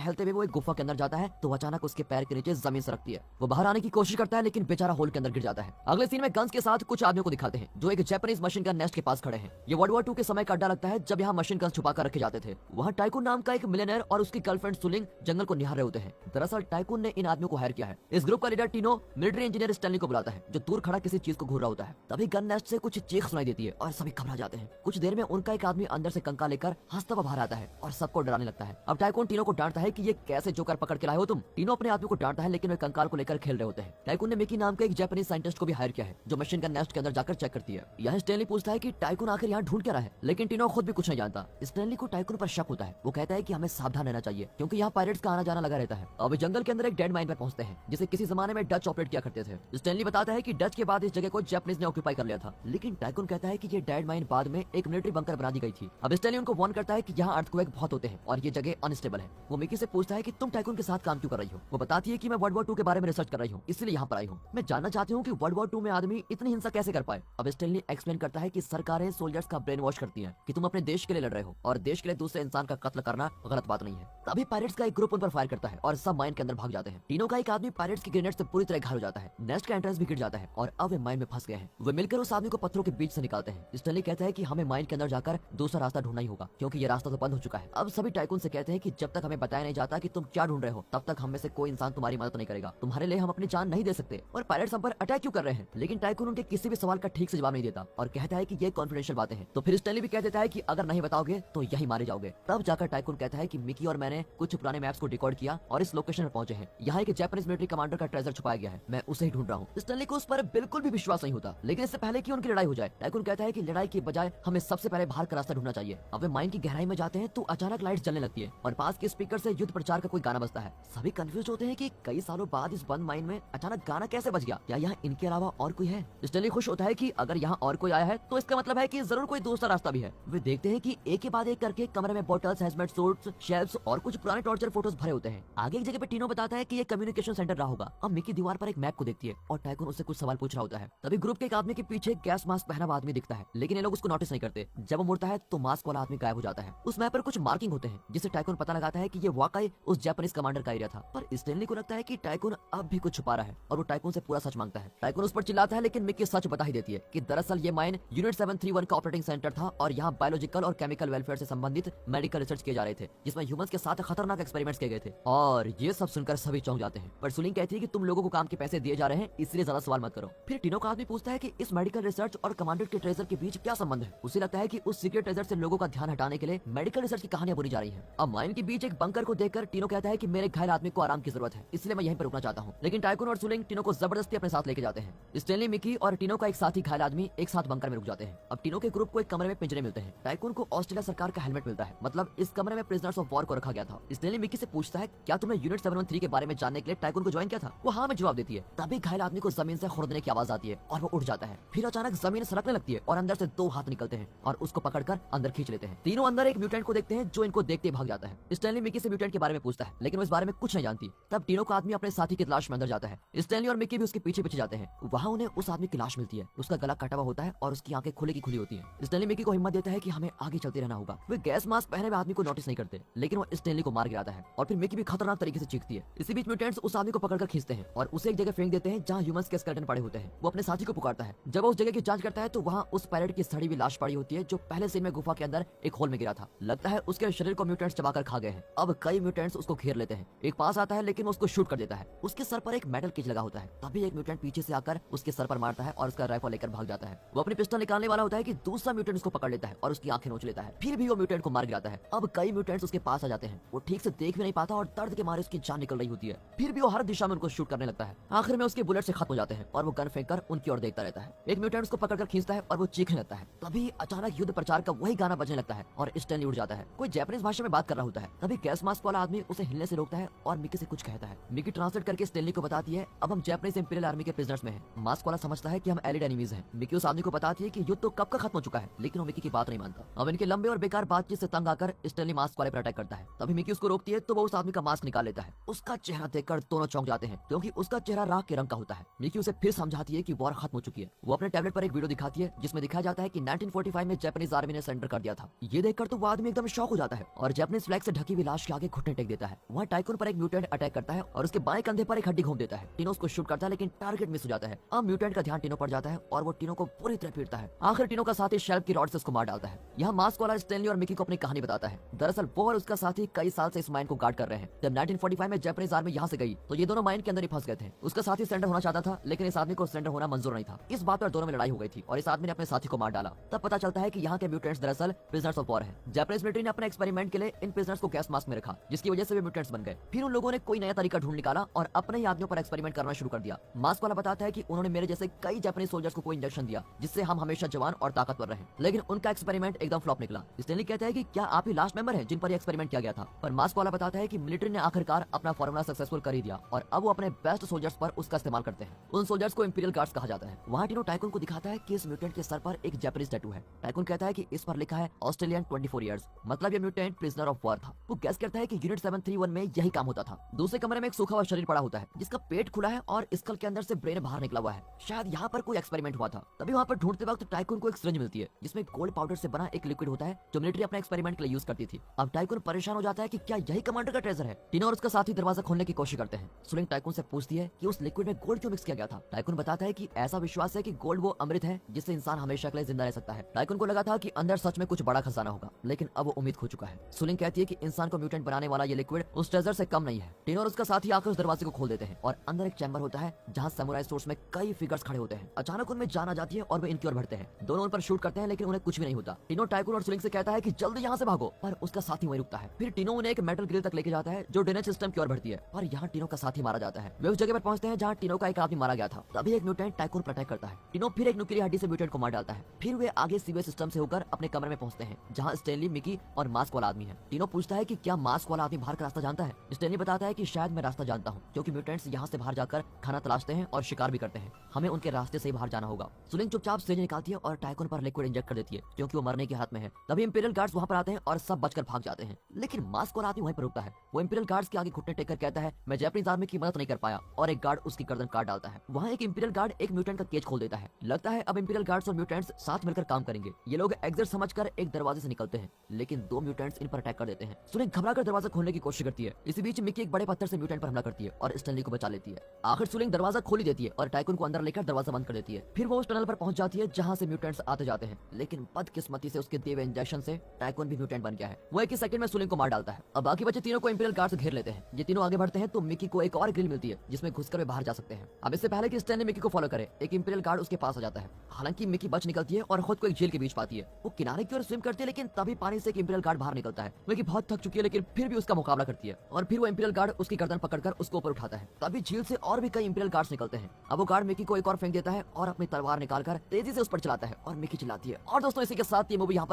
टहलते हुए वो एक गुफा के अंदर जाता है तो अचानक उसके पैर के नीचे जमीन सरकती है। वो बाहर आने की कोशिश करता है लेकिन बेचारा होल के अंदर गिर जाता है। अगले सीन में गन्स के साथ कुछ आदमियों को दिखाते हैं जो एक जापानीज मशीन गन नेस्ट के पास खड़े हैं। ये वर्ल्ड वॉर 2 के समय का अड्डा लगता है जब यहाँ मशीन गन छुपा कर रखे जाते थे। वहाँ टाइकून नाम का एक मिलियनेयर और उसकी गर्लफ्रेंड सुलिंग जंगल को निहार रहे होते हैं। दरअसल टाइकून ने इन आदमियों को हायर किया है। इस ग्रुप का लीडर टीनो मिलिट्री इंजीनियर स्टैनली को बुलाता है जो दूर खड़ा किसी चीज को घूर रहा होता है। तभी गन नेस्ट से कुछ चीख सुनाई देती है और सभी घबरा जाते हैं। कुछ देर में उनका एक आदमी अंदर से कंका लेकर हंसता हुआ बाहर आता है और सबको डराने लगता है। अब टाइकून टीनो को डांटता है कि ये कैसे जोकर पकड़ के लाए हो तुम। टीनो अपने आदमी को डांटता है लेकिन वे कंकाल को लेकर खेल रहे होते हैं। टाइकून ने मिकी नाम के एक जापानीज साइंटिस्ट को भी हायर किया है जो मशीन गन नेस्ट के अंदर जाकर चेक करती है। यहाँ स्टैनली पूछता है कि टाइकून आखिर यहाँ ढूंढ क्या रहा है, लेकिन टीनो खुद भी कुछ नहीं जानता। स्टैनली को टाइकून पर शक होता है। वो कहता है कि हमें सावधान रहना चाहिए क्योंकि यहाँ पायरेट्स का आना जाना लगा रहता है। अब जंगल के अंदर एक डेड माइन पर पहुंचते हैं जिसे किसी जमाने में डच ऑपरेट किया करते थे। स्टैनली बताता है कि डच के बाद इस जगह को जापानीज ने ऑक्यूपाई कर लिया था, लेकिन टाइकून कहता है कि ये डेड माइन बाद में एक मिलिट्री बंकर बना दी गई थी। अब स्टैनली उनको वार्न करता है कि यहाँ अर्थक्वेक बहुत होते हैं और ये जगह अनस्टेबल है। वो मिकी से पूछता है कि तुम टाइकून के साथ काम क्यों कर रही हो। वो बताती है कि मैं वर्ल्ड वॉर 2 के बारे में रिसर्च कर रही हूँ, इसलिए यहाँ पर आई हूँ। मैं जानना चाहती हूँ कि वर्ल्ड वॉर 2 में आदमी इतनी हिंसा कैसे कर पाए। अब स्टैनली एक्सप्लेन करता है कि सरकारें सोल्जर्स का ब्रेन वॉश करती हैं कि तुम अपने देश के लिए लड़ रहे हो और देश के लिए दूसरे इंसान का कत्ल करना गलत बात नहीं है। तभी पायरेट्स का एक ग्रुप उन पर फायर करता है और सब माइन के अंदर भाग जाते हैं। टीनो का एक आदमी पायरेट्स की ग्रेनेड से पूरी तरह घायल हो जाता है। नेस्ट का एंट्रेंस भी गिर जाता है और अब वे माइन में फंस गए हैं। वे मिलकर उस आदमी को पत्थरों के बीच से निकालते हैं। स्टैनली कहता है कि हमें माइन के अंदर जाकर दूसरा रास्ता ढूंढना ही होगा क्योंकि ये रास्ता तो बंद हो चुका है। अब सभी टाइकून से कहते हैं कि जब तक हमें बताया नहीं जाता कि तुम क्या ढूंढ रहे हो तब तक हम में से कोई इंसान तुम्हारी मदद नहीं करेगा। तुम्हारे लिए हम अपनी जान नहीं दे सकते और पायरेट्स हम पर अटैक क्यों कर रहे हैं। लेकिन टाइकून उनके किसी भी सवाल का ठीक से जवाब नहीं देता और कहता है कि ये कॉन्फिडेंशियल बातें हैं। तो फिर स्टैनली भी कह देता है कि अगर नहीं बताओगे तो यही मारे जाओगे। तब जाकर टाइकून कहता है कि मिकी और मैंने कुछ पुराने मैप्स को डिकोड किया और इस लोकेशन पर पहुंचे हैं। यहाँ एक जापानीज मिलिट्री कमांडर का ट्रेजर छुपाया गया है, मैं उसे ही ढूंढ रहा हूँ। स्टैनली को उस पर बिल्कुल भी विश्वास नहीं होता, लेकिन इससे पहले कि उनकी लड़ाई हो जाए टाइकून कहता है कि लड़ाई के बजाय हमें सबसे पहले बाहर का रास्ता ढूंढना चाहिए। अब वे माइन की गहराई में जाते हैं तो अचानक लाइट जलने लगती है और पास के स्पीकर से युद्ध प्रचार का कोई गाना बजता है। सभी कंफ्यूज होते हैं कि कई सालों बाद इस बंद माइन में अचानक गाना कैसे बज गया, क्या यहाँ इनके अलावा और कोई है। स्टैनली खुश होता है कि अगर यहाँ और कोई आया है तो इसका मतलब है कि जरूर कोई दूसरा रास्ता भी है। वे देखते हैं कि एक के बाद एक करके कमरे में बॉटल्स, हैजमेट सूट्स, शेल्फ्स और कुछ पुराने टॉर्चर फोटोज भरे होते हैं। आगे एक जगह पे टीनो बताता है कि ये कम्युनिकेशन सेंटर रहा होगा। अब मिकी दीवार पर एक मैप को देखती है और टाइकून उससे कुछ सवाल पूछ रहा होता है। तभी ग्रुप के एक आदमी के पीछे गैस मास्क पहना हुआ आदमी दिखता है, लेकिन ये लोग उसको नोटिस नहीं करते। जब वो मुड़ता है तो मास्क वाला आदमी गायब हो जाता है। उस मैप पर कुछ मार्किंग होते हैं जिससे टाइकून पता लगाता है कि ये वाकई उस जापानीज कमांडर का एरिया था। पर स्टैनली को लगता है कि टाइकून अब भी कुछ छुपा रहा है और वो टाइकून से पूरा सच मांगता है। टाइकून उस पर चिल्लाता है लेकिन मिकी सच बता ही देती है कि दरअसल ये माइन यूनिट 731 का ऑपरेटिंग सेंटर था और यहाँ बायोलॉजिकल और केमिकल वेलफेयर से संबंधित मेडिकल रिसर्च किए जा रहे थे जिसमें ह्यूमंस के साथ खतरनाक एक्सपेरिमेंट्स किए गए थे। और ये सब सुनकर सभी चौंक जाते हैं। पर सुलिंग कहती है कि तुम लोगों को काम के पैसे दिए जा रहे हैं इसलिए ज्यादा सवाल मत करो। फिर टीनो का आदमी पूछता है कि इस मेडिकल रिसर्च और कमांडर के ट्रेजर के बीच क्या संबंध है। उसे लगता है कि उस सीक्रेट ट्रेजर से लोगों का ध्यान हटाने के लिए मेडिकल रिसर्च की कहानियां बुनी जा रही हैं। अब माइन के बीच एक बंकर को देखकर टीनो कहता है कि मेरे घायल आदमी को आराम की जरूरत है इसलिए मैं यहीं पर रुकना चाहता हूँ। लेकिन टाइकून और सुलिंग टीनो को जबरदस्ती अपने साथ लेके जाते हैं। स्टैनली, मिकी और टीनो का एक साथी घायल आदमी एक साथ बंकर में रुक जाते हैं। अब टीनो के ग्रुप को एक कमरे में पिंजरे मिलते हैं। टाइकून को ऑस्ट्रेलिया सरकार का हेलमेट मिलता है, मतलब इस कमरे में प्रिजनर्स ऑफ वॉर को रखा गया था। स्टैनली मिकी से पूछता है क्या तुमने यूनिट 713 के बारे में जानने के लिए टाइकून को ज्वाइन किया था। वो हाँ में जवाब देती है। तभी घायल आदमी को जमीन से खुरदने की आवाज आती है और वो उठ जाता है। फिर अचानक जमीन सरकने लगती है और अंदर से 2 हाथ निकलते हैं और उसको पकड़कर अंदर खींच लेते हैं। तीनों अंदर एक म्यूटेंट को देखते हैं जो इनको देखते भाग जाता है। स्टैनली मिकी से म्यूटेंट के बारे में पूछता है लेकिन वो इस बारे में कुछ नहीं जानती। तब टीनो का आदमी अपने साथी की तलाश में अंदर जाता है। स्टैनली और मिकी भी उसके पीछे पीछे जाते हैं। वहाँ उन्हें उस आदमी की लाश मिलती है। उसका गला कटा हुआ होता है और उसकी आंखें खुली की खुली होती है। स्टैनली मिकी को हिम्मत देता है कि हमें आगे चलते रहना होगा। वे गैस मास्क पहने हुए आदमी को नोटिस नहीं करते लेकिन वो स्टैनली को मार गिराता है और फिर मिकी भी खतरनाक तरीके से चीखती है। इसी बीच म्यूटेंट्स उस आदमी को पकड़कर खींचते हैं और उसे एक जगह फेंक देते हैं जहाँ ह्यूमंस के स्केलेटन पड़े होते हैं। वो अपने साथी को पुकारता है। जब वो उस जगह की जांच करता है तो वहाँ उस पायलट की सड़ी हुई लाश पड़ी होती है जो पहले सीन में गुफा के अंदर एक होल में गिरा था। लगता है उसके शरीर को म्यूटेंट्स चबाकर खा गए हैं। अब कई म्यूटेंट्स उसको घेर लेते हैं। एक पास आता है लेकिन उसको शूट कर देता है। उसके सर पर एक मेटल केज लगा होता है। तभी एक म्यूटेंट पीछे से आकर उसके सर पर मारता है और उसका राइफल लेकर भाग जाता है। वो अपनी पिस्टल निकालने वाला होता है कि दूसरा म्यूटेंट उसको पकड़ लेता है और उसकी आंखें नोच लेता है। फिर भी वो म्यूटेंट को मार गिराता है। अब कई म्यूटेंट्स उसके पास आ जाते हैं। वो ठीक से देख भी नहीं पाता और दर्द के मारे उसकी जान निकल रही होती है। फिर भी वो हर दिशा में उनको शूट करने लगता है। आखिर में उसके बुलेट से खत्म हो जाते हैं और वो गन फेंक कर उनकी ओर देखता रहता है। एक म्यूटेंट उसको पकड़कर खींचता है और वो चीखने लगता है। तभी अचानक युद्ध प्रचार का वही गाना बजने लगता है और स्टैनली उड़ जाता है। कोई जापानीज भाषा में बात कर रहा होता है। तभी गैस मास्क वाला आदमी उसे हिलने से रोकता है और मिकी से कुछ कहता है। मिकी ट्रांसलेट करके स्टैनली को बताती है अब हम जापानीज इंपीरियल आर्मी के प्रिजनर्स में हैं। मास्क वाला समझता है कि हम एलिड एनिमीज हैं। मिकी उस आदमी को बताती है कि युद्ध तो कब का खत्म हो चुका है, लेकिन वो मिकी की बात नहीं मानता। अब इनके लंबे और बेकार बातचीत से तंग आकर स्टैनली मास्क वाले पर अटैक करता है। तभी तभी मिकी उसको रोकती है तो वो उस आदमी का मास्क निकाल लेता है। उसका चेहरा देखकर दोनों चौंक जाते हैं क्योंकि उसका चेहरा राख के रंग का होता है। मिकी उसे फिर समझाती है कि वॉर खत्म हो चुकी है। वो अपने टैबलेट पर एक वीडियो दिखाती है जिसमें दिखाया जाता है कि 1945 में जापानीज आर्मी ने सरेंडर कर दिया था। ये देखकर तो वो आदमी एकदम शॉक हो जाता है और जापानीज फ्लैग से ढकी हुई लाश के आगे घुटने टेक देता है। वहाँ टाइकून पर एक म्यूटेंट अटैक करता है और उसके बाएं कंधे पर एक हड्डी घूम देता है। टीनो उसको शूट करता है लेकिन टारगेट मिस हो जाता है। अब म्यूटेंट का ध्यान टीनो पर जाता है और वो टीनो को पूरी तरह पीटता है। आखिर टीनो का साथी शेल्फ की रॉड से उसको मार डालता है। यहाँ मास्क वाला स्टैनली और मिकी को अपनी कहानी बताता है। दरअसल वो और उसका साथी कई साल से इस माइन को गार्ड कर रहे हैं। जब 1945 में जापानीज आर्मी यहाँ से गई तो ये दोनों माइन के अंदर ही फंस गए थे। उसका साथी सरेंडर होना चाहता था लेकिन इस आदमी को सरेंडर होना मंजूर नहीं था। इस बात पर दोनों में लड़ाई हो गई थी और इस आदमी ने अपने साथी को मार डाला। तब पता चलता है कि यहाँ के म्यूटेंट्स दरअसल प्रिजनर्स ऑफ वॉर हैं। जापानीज मिलिट्री ने अपने एक्सपेरिमेंट के लिए इन प्रिजनर्स को गैस मास्क में रखा जिसकी वजह से वे म्यूटेंट्स बन गए। फिर उन लोगों ने कोई नया तरीका ढूंढ निकाला और अपने ही आदमियों पर एक्सपेरिमेंट करना शुरू कर दिया। मास्क वाला बताता है कि उन्होंने मेरे जैसे कई जापानीज सोल्जर्स को कोई इंजेक्शन दिया जिससे हम हमेशा जवान और ताकतवर रहे, लेकिन उनका एक्सपेरिमेंट एकदम फ्लॉप निकला। स्टैनली कहता है कि क्या आप ही लास्ट मेंबर हैं जिन पर ये एक्सपेरिमेंट किया गया था, पर मास्क वाला बताता है कि मिलिट्री ने आखिरकार अपना फॉर्मूला सक्सेसफुल कर ही दिया और अब वो अपने बेस्ट सोल्जर्स पर उसका इस्तेमाल करते हैं। उन सोल्जर्स को इंपीरियल गार्ड्स कहा जाता है। वहाँ टीनो टाइकून को दिखाता है कि इस म्यूटेंट के सर पर एक जापानीज टैटू है। टाइकून कहता है कि इस पर लिखा है ऑस्ट्रेलियन 24 इयर्स, मतलब ये म्यूटेंट प्रिजनर ऑफ वॉर था। वो गैस करता है कि यूनिट 731 में यही काम होता था। दूसरे कमरे में एक सूखा हुआ शरीर पड़ा होता है जिसका पेट खुला है और स्कल के अंदर से ब्रेन बाहर निकला हुआ है। शायद यहाँ पर कोई एक्सपेरिमेंट हुआ था। तभी वहाँ पर ढूंढते वक्त टाइकून को एक सिरिंज मिलती है जिसमें गोल्ड पाउडर से बना एक लिक्विड होता है जो मिलिट्री अपने एक्सपेरिमेंट के लिए यूज करती थी। अब टाइकून परेशान हो जाता है कि क्या यही कमांडर का ट्रेजर है। टीनो और उसका साथी दरवाजा खोलने की कोशिश करते हैं। सुलिंग टाइकून से पूछती है कि उस लिक्विड में गोल्ड क्यों मिक्स किया गया था। टाइकून बताता है कि ऐसा विश्वास है कि गोल्ड वो अमृत है जिससे इंसान हमेशा के लिए जिंदा रह सकता है। टाइकून को लगा था कि अंदर सच में कुछ बड़ा खजाना होगा लेकिन अब वो उम्मीद खो चुका है। सुलिंग कहती है कि इंसान को म्यूटेंट बनाने वाला ये लिक्विड उस ट्रेजर से कम नहीं है। टीनो और उसका साथी आकर उस दरवाजे को खोल देते हैं और अंदर एक चैम्बर होता है जहाँ सैमुराई सोर्स में कई फिगर्स खड़े होते हैं। अचानक उनमें जान आ जाती है और वे इनकी ओर बढ़ते हैं। दोनों उन पर शूट करते हैं लेकिन उन्हें कुछ भी नहीं होता। टीनो टाइकून और सुलिंग से कहता है कि जल्दी यहाँ से भागो, पर उसका साथी वहीं रुकता है। फिर टीनो उन्हें एक मेटल ग्रिल तक लेके जाता है जो ड्रेनेज सिस्टम की ओर बढ़ती है और यहाँ टीनो का साथी मारा जाता है। वे उस जगह पर पहुंचते हैं जहाँ टीनो का एक आदमी मारा गया था। तभी एक म्यूटेंट टाइकून पर अटैक करता है। टीनो फिर एक नुकीली हड्डी से म्यूटेंट को मार डालता है। फिर वे आगे सीवेज सिस्टम से होकर अपने कमरे में पहुंचते हैं जहाँ स्टैनली, मिकी और मास्क वाला आदमी है। टीनो पूछता है कि क्या मास्क वाला आदमी बाहर का रास्ता जानता है। स्टैनली बताता है कि शायद मैं रास्ता जानता हूँ क्योंकि म्यूटेंट्स यहाँ से बाहर जाकर खाना तलाशते हैं और शिकार भी करते हैं। हमें उनके रास्ते से ही बाहर जाना होगा। सुलिंग चुपचाप सिरिंज निकालती है और टाइकून पर लिक्विड इंजेक्ट कर देती है क्योंकि वो मरने के हाथ में है। तभी इंपीरियल गार्ड्स वहाँ पर आते हैं और सब बचकर भाग जाते हैं लेकिन मास्क वाला आदमी वहीं पर रुकता है। वो इंपीरियल गार्ड्स के आगे घुटने टेक कर कहता है मैं जापानीज आर्मी की मदद नहीं कर पाया और एक गार्ड उसकी गर्दन काट डालता है। वहाँ एक इंपीरियल गार्ड एक म्यूटेंट का केज खोल देता है। लगता है अब इंपीरियल गार्ड्स और म्यूटेंट्स साथ मिलकर काम करेंगे। ये लोग एग्जिट समझकर एक दरवाजे से निकलते हैं लेकिन दो म्यूटेंट्स इन पर अटैक कर देते हैं। सुलिंग घबराकर दरवाजा खोलने की कोशिश करती है। इसी बीच मिकी एक बड़े पत्थर से म्यूटेंट पर हमला करती है और स्टैनली को बचा लेती है। आखिर सुलिंग दरवाजा खोल ही देती है और टाइकून को अंदर लेकर दरवाजा बंद कर देती है। फिर वो उस टनल पर पहुंच जाती है जहाँ से म्यूटेंट्स आते जाते हैं लेकिन बदकिस्मती से उसके दिए हुए इंजेक्शन से टाइकून भी म्यूटेंट बन गया है। वो एक ही सेकंड में सुलिंग को मार डालता है। अब बाकी बचे तीनों को इंपीरियल गार्ड्स घेर लेते हैं। ये तीनों आगे बढ़ते हैं तो मिकी को एक और ग्रिल मिलती है जिसमें घुसकर वे बाहर जा सकते हैं। अब इससे पहले कि स्टैनली मिकी को फॉलो करे एक इंपीरियल गार्ड उसके पास आ जाता है। हालांकि मिकी बच निकलती है और खुद को एक झील के बीच पाती है। वो किनारे की ओर स्विम करती है लेकिन तभी पानी से एक इंपीरियल गार्ड बाहर निकलता है। मिकी बहुत थक चुकी है लेकिन फिर भी उसका मुकाबला करती है और फिर वो इंपीरियल गार्ड उसकी गर्दन पकड़कर उसको ऊपर उठाता है। तभी झील से और भी कई इंपीरियल गार्ड्स निकलते हैं। अब वो गार्ड मिकी को एक और फेंक देता है और अपनी तलवार निकालकर तेजी से उस पर चलाता है और मिकी चिल्लाती है। और दोस्तों इसी के साथ ये मूवी यहाँ पर